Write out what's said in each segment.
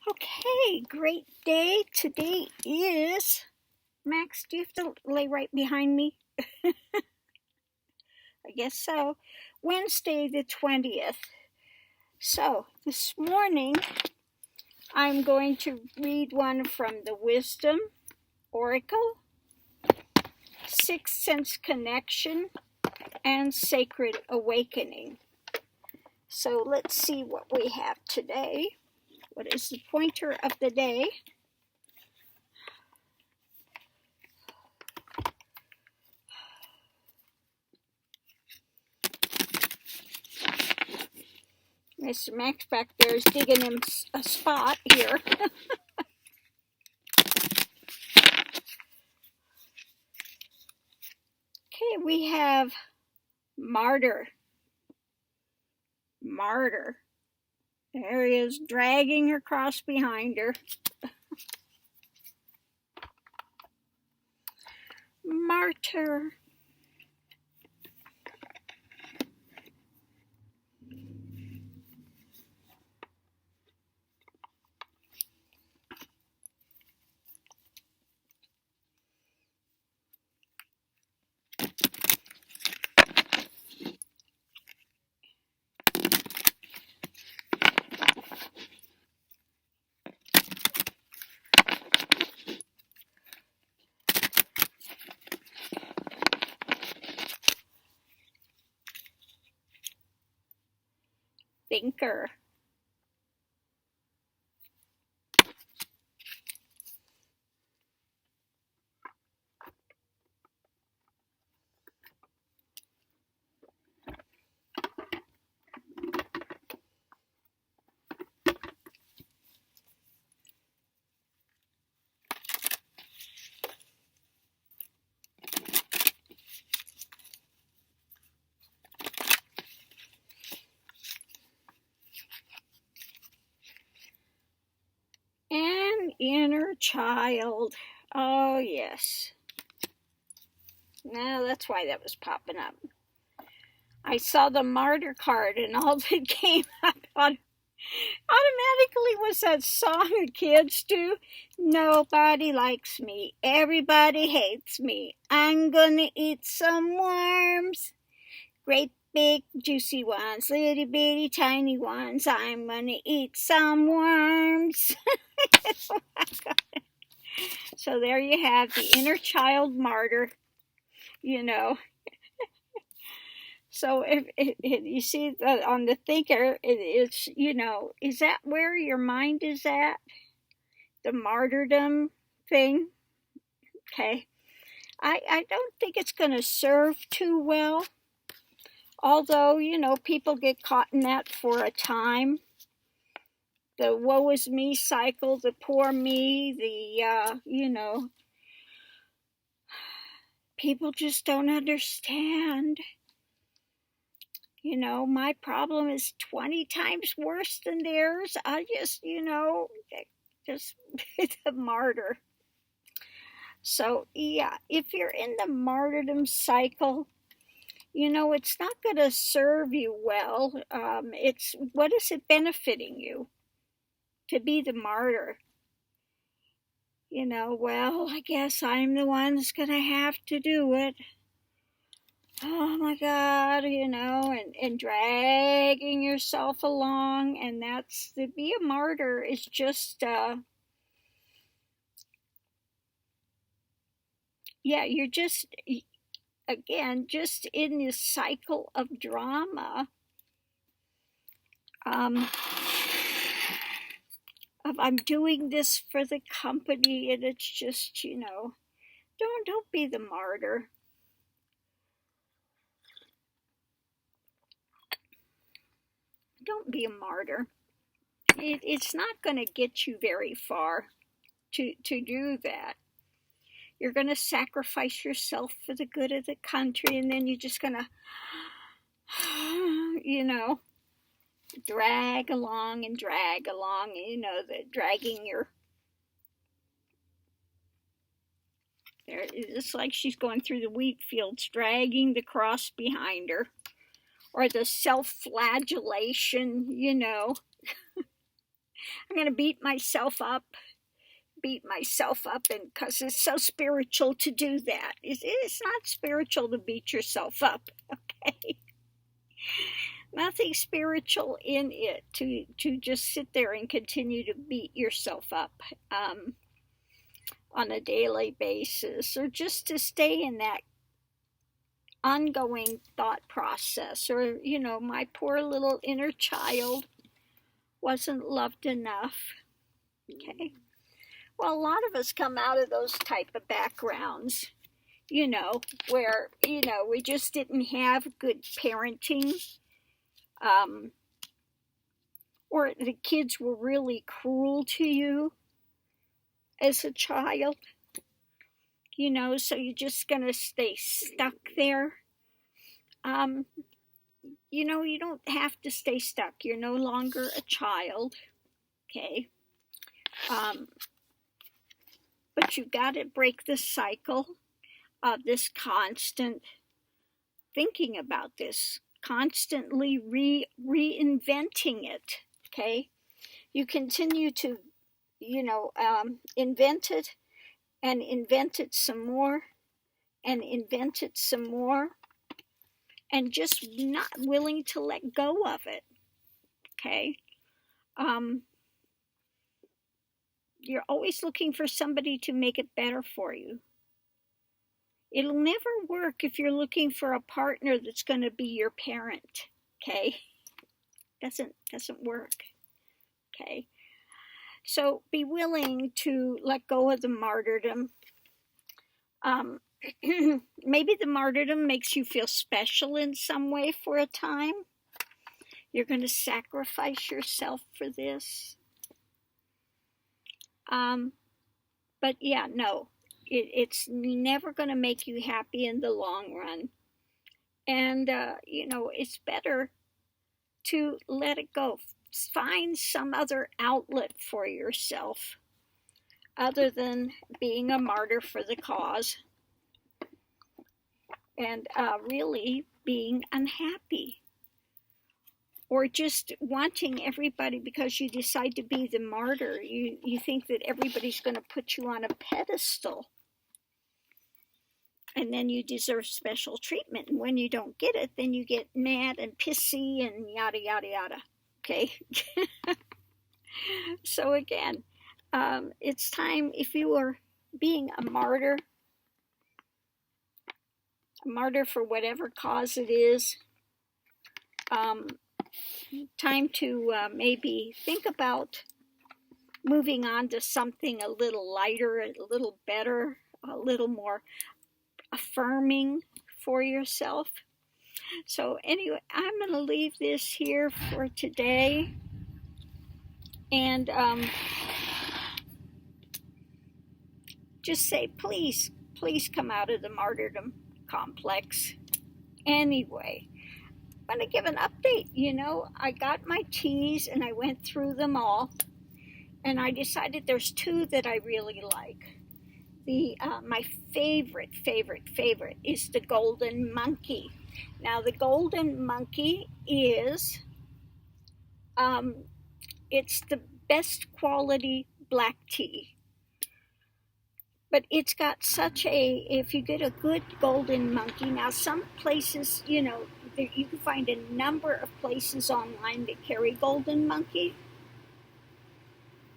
Okay, great day. Today is, Max, do you have to lay right behind me? I guess so. Wednesday the 20th. So, this morning I'm going to read one from the Wisdom Oracle, Sixth Sense Connection, and Sacred Awakening. So let's see what we have today. What is the pointer of the day? Mr. Max back there is digging him a spot here. Okay, we have Martyr. Martyr. There he is, dragging her cross behind her. Martyr. Thinker. And inner child. Oh, yes. Now that's why that was popping up. I saw the Martyr card and all that came up automatically was that song the kids do. Nobody likes me. Everybody hates me. I'm gonna eat some worms. Great big juicy ones, little bitty tiny ones. I'm gonna eat some worms. Oh my God. So there you have the inner child martyr, you know. So if you see on the thinker, it's, you know, is that where your mind is at? The martyrdom thing? Okay. I don't think it's going to serve too well. Although, you know, people get caught in that for a time. The woe is me cycle, the poor me, the, you know, people just don't understand. You know, my problem is 20 times worse than theirs. I just, you know, just the martyr. So, yeah, if you're in the martyrdom cycle, you know, it's not going to serve you well. It's, what is it benefiting you to be the martyr? You know, well, I guess I'm the one that's going to have to do it. Oh my God, you know, and dragging yourself along, and that's, to be a martyr is just, yeah, you're just, again, just in this cycle of drama, of I'm doing this for the company, and it's just, you know, don't be the martyr. Don't be a martyr. It's not going to get you very far to do that. You're going to sacrifice yourself for the good of the country, and then you're just going to, you know, drag along, you know, dragging your, it's like she's going through the wheat fields, dragging the cross behind her, or the self-flagellation, you know. I'm going to beat myself up, and because it's so spiritual to do that. It's not spiritual to beat yourself up, okay? Nothing spiritual in it to just sit there and continue to beat yourself up on a daily basis, or just to stay in that ongoing thought process, or, my poor little inner child wasn't loved enough. Okay. Well, a lot of us come out of those type of backgrounds, where, we just didn't have good parenting, or the kids were really cruel to you as a child, so you're just going to stay stuck there. You don't have to stay stuck. You're no longer a child, okay? But you got to break the cycle of this constant thinking about this, constantly reinventing it, okay? You continue to, invent it, and invent it some more, and invent it some more, and just not willing to let go of it, okay? You're always looking for somebody to make it better for you. It'll never work if you're looking for a partner that's going to be your parent, okay? Doesn't work, okay? So be willing to let go of the martyrdom. Maybe the martyrdom makes you feel special in some way for a time. You're going to sacrifice yourself for this. But yeah, no, it's never going to make you happy in the long run. And, it's better to let it go. Find some other outlet for yourself other than being a martyr for the cause and really being unhappy. Or just wanting everybody, because you decide to be the martyr, you think that everybody's going to put you on a pedestal. And then you deserve special treatment. And when you don't get it, then you get mad and pissy and yada, yada, yada. Okay? So again, it's time, if you are being a martyr for whatever cause it is, time to maybe think about moving on to something a little lighter, a little better, a little more affirming for yourself. So anyway, I'm going to leave this here for today. And just say, please come out of the martyrdom complex. Anyway, I'm going to give an update. I got my teas and I went through them all, and I decided there's two that I really like. My favorite is the Golden Monkey. Now, the Golden Monkey is it's the best quality black tea. But it's got if you get a good Golden Monkey, now some places, you can find a number of places online that carry Golden Monkey,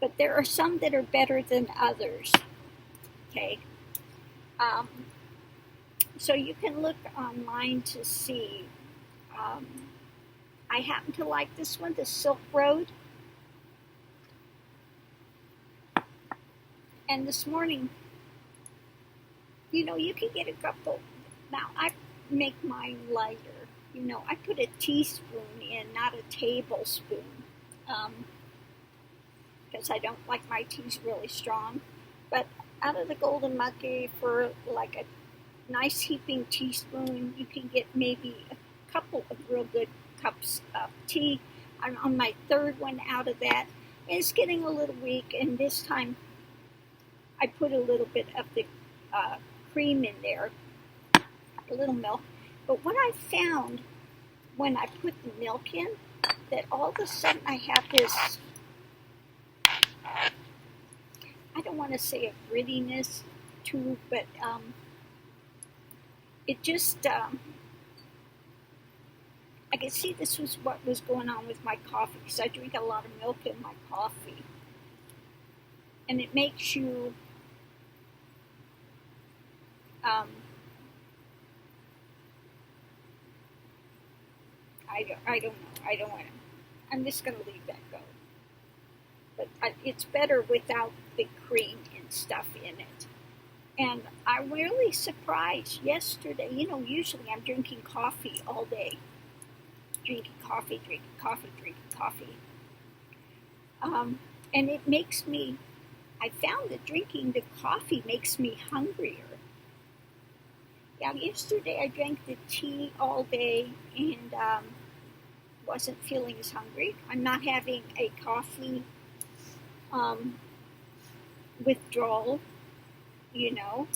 but there are some that are better than others, okay? So you can look online to see. I happen to like this one, the Silk Road. And this morning, you can get a couple. Now, I make mine lighter. I put a teaspoon in, not a tablespoon, because I don't like my teas really strong. But out of the Golden Monkey, for like a nice heaping teaspoon, you can get maybe a couple of real good cups of tea. I'm on my third one out of that. It's getting a little weak, and this time I put a little bit of the cream in there, a little milk. But what I found when I put the milk in, that all of a sudden I have this don't want to say a grittiness to, but it just, I could see this was what was going on with my coffee, because I drink a lot of milk in my coffee. And it makes you, I don't know. I don't want to. I'm just going to leave that go. But it's better without the cream and stuff in it. And I'm really surprised yesterday. You know, usually I'm drinking coffee all day. Drinking coffee. And it makes me, I found that drinking the coffee makes me hungrier. Yeah, yesterday I drank the tea all day and wasn't feeling as hungry. I'm not having a coffee withdrawal, you know.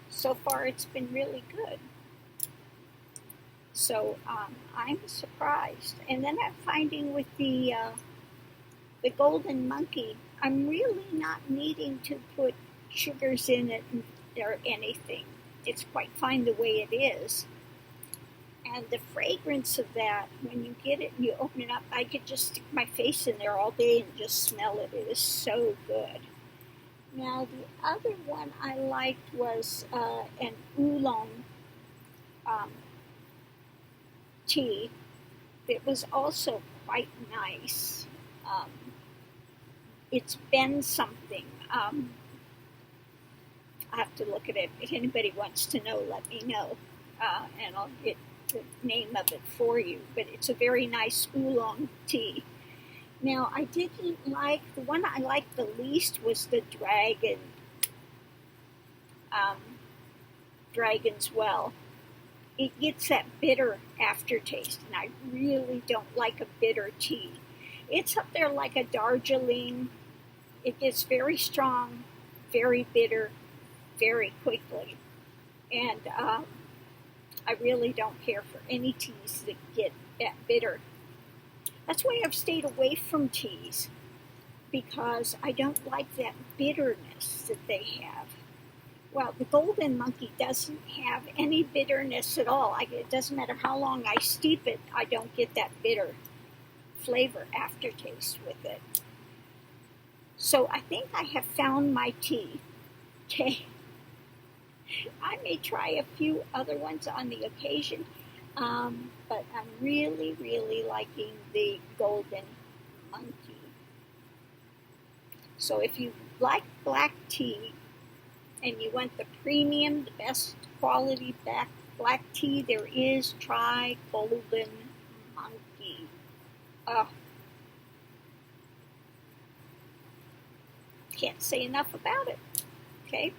So far it's been really good. So I'm surprised. And then I'm finding with the golden monkey, I'm really not needing to put sugars in it or anything. It's quite fine the way it is. And the fragrance of that, when you get it and you open it up, I could just stick my face in there all day and just smell it. It is so good. Now, the other one I liked was an oolong tea. It was also quite nice. It's been something. I have to look at it. If anybody wants to know, let me know. And I'll get the name of it for you. But it's a very nice oolong tea. Now, I didn't like, the one I liked the least was the Dragon's Well. It gets that bitter aftertaste, and I really don't like a bitter tea. It's up there like a Darjeeling. It gets very strong, very bitter, very quickly. And I really don't care for any teas that get that bitter. That's why I've stayed away from teas, because I don't like that bitterness that they have. Well, the golden monkey doesn't have any bitterness at all. It doesn't matter how long I steep it, I don't get that bitter flavor aftertaste with it. So I think I have found my tea. Okay. I may try a few other ones on the occasion, but I'm really, really liking the golden monkey. So if you like black tea and you want the premium, the best quality black tea there is, try golden monkey. Can't say enough about it. Okay.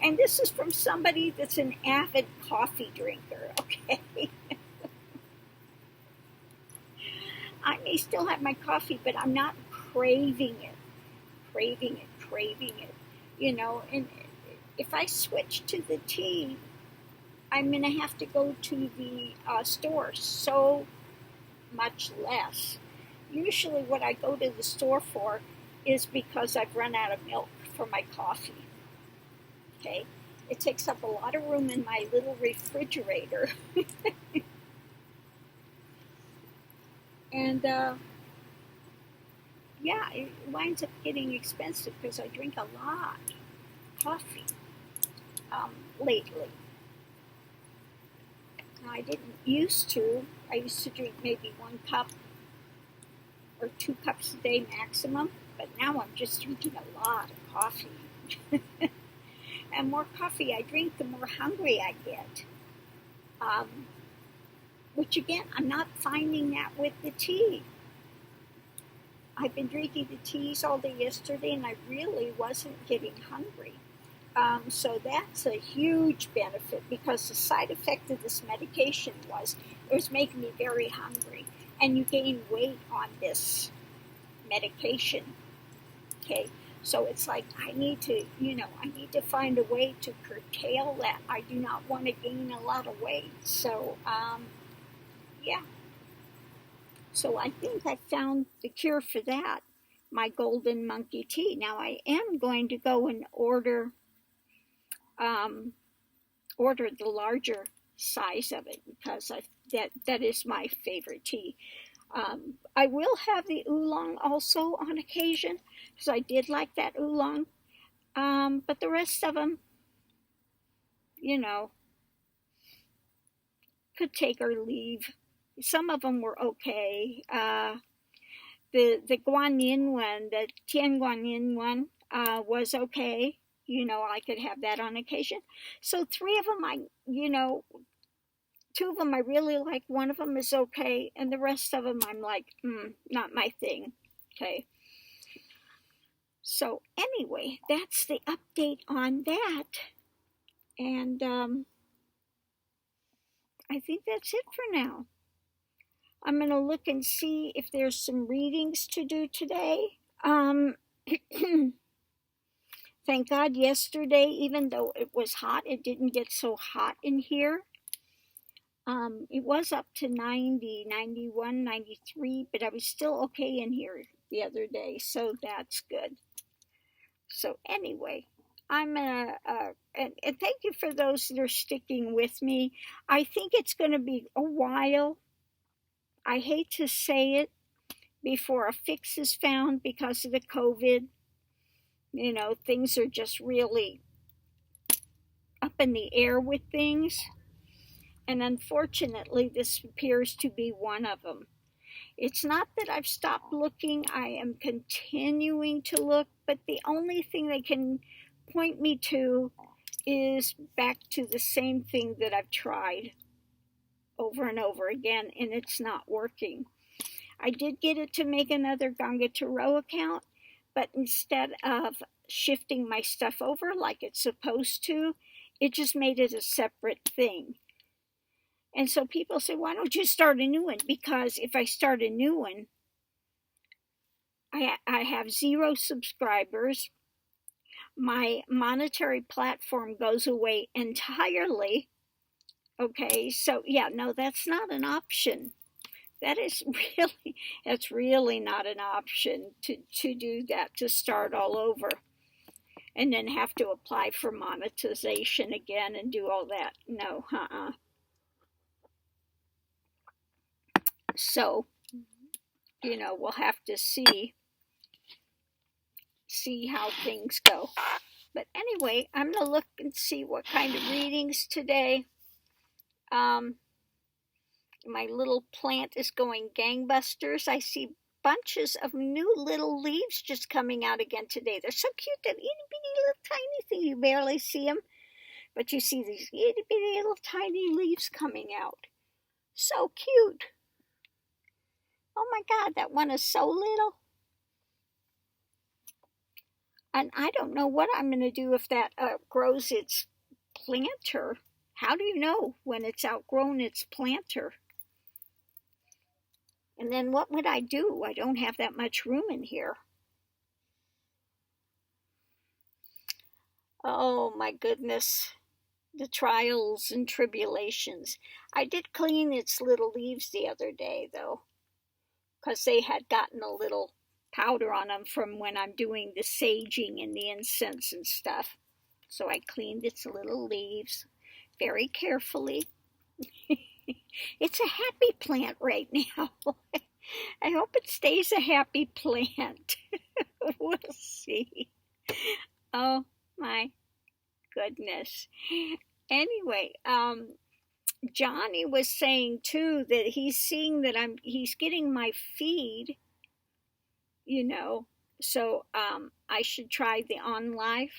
And this is from somebody that's an avid coffee drinker, okay? I may still have my coffee, but I'm not craving it. You know, and if I switch to the tea, I'm going to have to go to the store so much less. Usually what I go to the store for is because I've run out of milk for my coffee. Okay, it takes up a lot of room in my little refrigerator. And yeah, it winds up getting expensive because I drink a lot of coffee lately. I didn't used to. I used to drink maybe 1 cup or 2 cups a day maximum, but now I'm just drinking a lot of coffee. And more coffee I drink, the more hungry I get. Which again, I'm not finding that with the tea. I've been drinking the teas all day yesterday and I really wasn't getting hungry. So that's a huge benefit, because the side effect of this medication was it was making me very hungry. And you gain weight on this medication. Okay. So it's like I need to find a way to curtail that. I do not want to gain a lot of weight. So, yeah. So I think I found the cure for that. my golden monkey tea. Now I am going to go and order the larger size of it, because that is my favorite tea. I will have the oolong also on occasion, because I did like that oolong. But the rest of them, could take or leave. Some of them were okay. The Guanyin one, the Tian Guanyin one, was okay. I could have that on occasion. So 3 of them, two of them I really like. One of them is okay, and the rest of them I'm like, not my thing. Okay. So anyway, that's the update on that, and I think that's it for now. I'm going to look and see if there's some readings to do today. Thank God yesterday, even though it was hot, it didn't get so hot in here. It was up to 90, 91, 93, but I was still okay in here the other day, so that's good. So anyway, I'm going to, and thank you for those that are sticking with me. I think it's going to be a while. I hate to say it, before a fix is found because of the COVID. Things are just really up in the air with things. And unfortunately, this appears to be one of them. It's not that I've stopped looking. I am continuing to look, but the only thing they can point me to is back to the same thing that I've tried over and over again, and it's not working. I did get it to make another Ganga Tarot account, but instead of shifting my stuff over like it's supposed to, it just made it a separate thing. And so people say, why don't you start a new one? Because if I start a new one, I have 0 subscribers. My monetary platform goes away entirely. Okay, so yeah, no, that's not an option. That's really not an option to do that, to start all over and then have to apply for monetization again and do all that. No, So, we'll have to see how things go. But anyway, I'm going to look and see what kind of readings today. My little plant is going gangbusters. I see bunches of new little leaves just coming out again today. They're so cute, that itty bitty little tiny thing. You barely see them, but you see these itty bitty little tiny leaves coming out. So cute. Oh my God, that one is so little. And I don't know what I'm going to do if that grows its planter. How do you know when it's outgrown its planter? And then what would I do? I don't have that much room in here. Oh my goodness. The trials and tribulations. I did clean its little leaves the other day, though, because they had gotten a little powder on them from when I'm doing the saging and the incense and stuff. So I cleaned its little leaves very carefully. It's a happy plant right now. I hope it stays a happy plant. We'll see. Oh my goodness. Anyway, Johnny was saying too that he's seeing that he's getting my feed, so I should try the on live.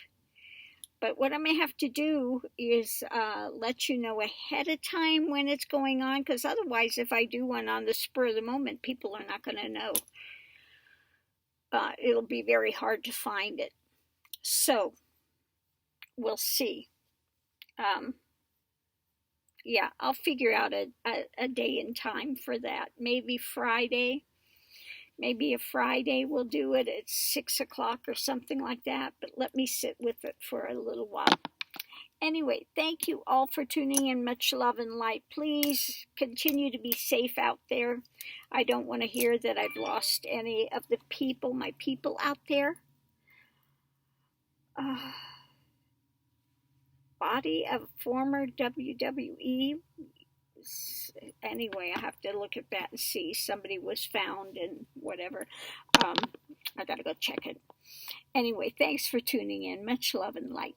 But what I may have to do is let you know ahead of time when it's going on, because otherwise, if I do one on the spur of the moment, people are not going to know. It'll be very hard to find it. So, we'll see. Yeah, I'll figure out a day and time for that. Maybe Friday. Maybe a Friday we'll do it at 6 o'clock or something like that. But let me sit with it for a little while. Anyway, thank you all for tuning in. Much love and light. Please continue to be safe out there. I don't want to hear that I've lost any of the people, my people out there. Body of former WWE. Anyway, I have to look at that and see. Somebody was found and whatever. I got to go check it. Anyway, thanks for tuning in. Much love and light.